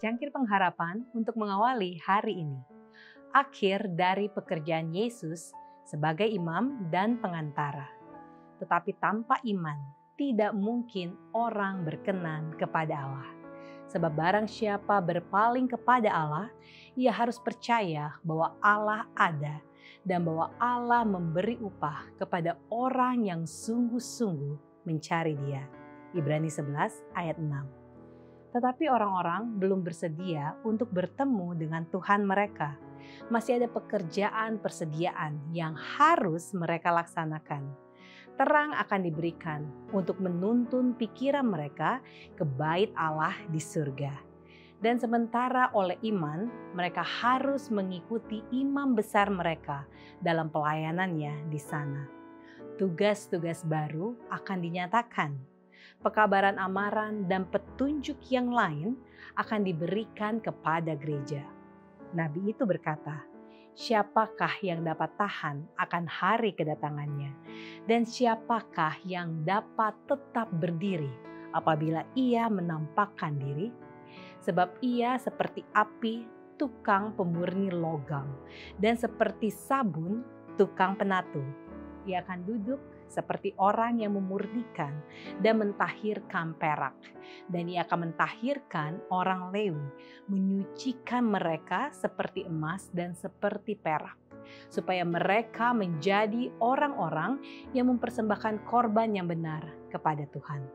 secangkir pengharapan untuk mengawali hari ini. Akhir dari pekerjaan Yesus sebagai imam dan pengantara. Tetapi tanpa iman, tidak mungkin orang berkenan kepada Allah. Sebab barang siapa berpaling kepada Allah, ia harus percaya bahwa Allah ada dan bahwa Allah memberi upah kepada orang yang sungguh-sungguh mencari Dia. Ibrani 11 ayat 6. Tetapi orang-orang belum bersedia untuk bertemu dengan Tuhan mereka. Masih ada pekerjaan persediaan yang harus mereka laksanakan. Terang akan diberikan untuk menuntun pikiran mereka ke bait Allah di surga. Dan sementara oleh iman, mereka harus mengikuti imam besar mereka dalam pelayanannya di sana. Tugas-tugas baru akan dinyatakan. Pekabaran amaran dan petunjuk yang lain akan diberikan kepada gereja. Nabi itu berkata, siapakah yang dapat tahan akan hari kedatangannya? Dan siapakah yang dapat tetap berdiri apabila ia menampakkan diri? Sebab ia seperti api, tukang pemurni logam, dan seperti sabun, tukang penatu. Ia akan duduk seperti orang yang memurnikan dan mentahirkan perak. Dan ia akan mentahirkan orang Lewi, menyucikan mereka seperti emas dan seperti perak, supaya mereka menjadi orang-orang yang mempersembahkan korban yang benar kepada Tuhan.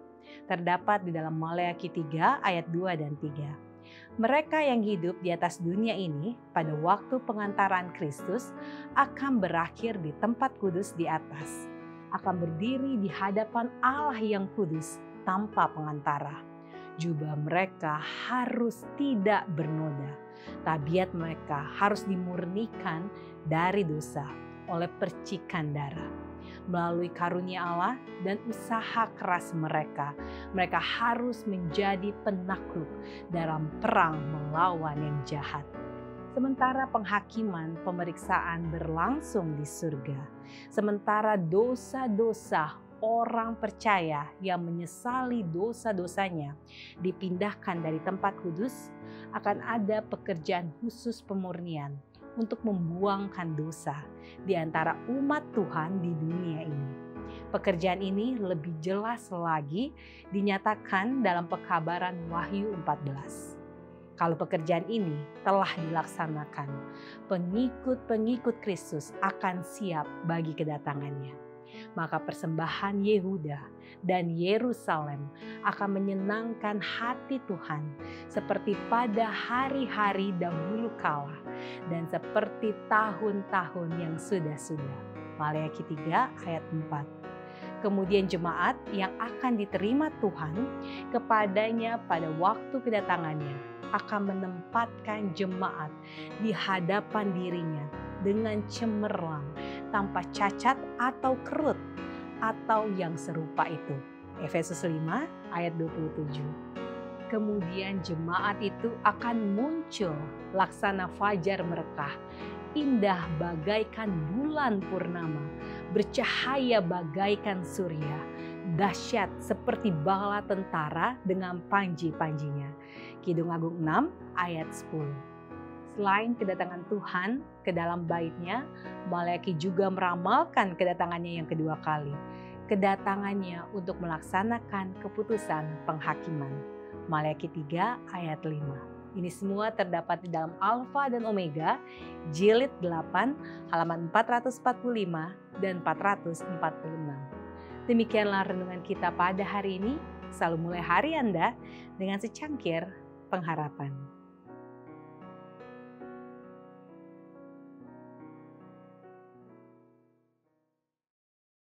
Terdapat di dalam Maleakhi 3 ayat 2 dan 3. Mereka yang hidup di atas dunia ini pada waktu pengantaran Kristus akan berakhir di tempat kudus di atas. Akan berdiri di hadapan Allah yang kudus tanpa pengantara. Jubah mereka harus tidak bernoda. Tabiat mereka harus dimurnikan dari dosa oleh percikan darah. Melalui karunia Allah dan usaha keras mereka, mereka harus menjadi penakluk dalam perang melawan yang jahat. Sementara penghakiman pemeriksaan berlangsung di surga, sementara dosa-dosa orang percaya yang menyesali dosa-dosanya dipindahkan dari tempat kudus, akan ada pekerjaan khusus pemurnian untuk membuangkan dosa di antara umat Tuhan di dunia ini. Pekerjaan ini lebih jelas lagi dinyatakan dalam pekabaran Wahyu 14. Kalau pekerjaan ini telah dilaksanakan, pengikut-pengikut Kristus akan siap bagi kedatangannya. Maka persembahan Yehuda dan Yerusalem akan menyenangkan hati Tuhan seperti pada hari-hari dahulu kala dan seperti tahun-tahun yang sudah-sudah. Maleakhi 3 ayat 4. Kemudian jemaat yang akan diterima Tuhan kepadanya pada waktu kedatangannya akan menempatkan jemaat di hadapan dirinya dengan cemerlang, tanpa cacat atau kerut, atau yang serupa itu. Efesus 5 ayat 27. Kemudian jemaat itu akan muncul laksana fajar merekah, indah bagaikan bulan purnama, bercahaya bagaikan surya, dahsyat seperti bala tentara dengan panji-panjinya. Kidung Agung 6 ayat 10. Selain kedatangan Tuhan ke dalam bait-Nya, Maleakhi juga meramalkan kedatangannya yang kedua kali. Kedatangannya untuk melaksanakan keputusan penghakiman. Maleakhi 3 ayat 5. Ini semua terdapat di dalam Alfa dan Omega, jilid 8, halaman 445 dan 446. Demikianlah renungan kita pada hari ini. Selalu mulai hari Anda dengan secangkir pengharapan.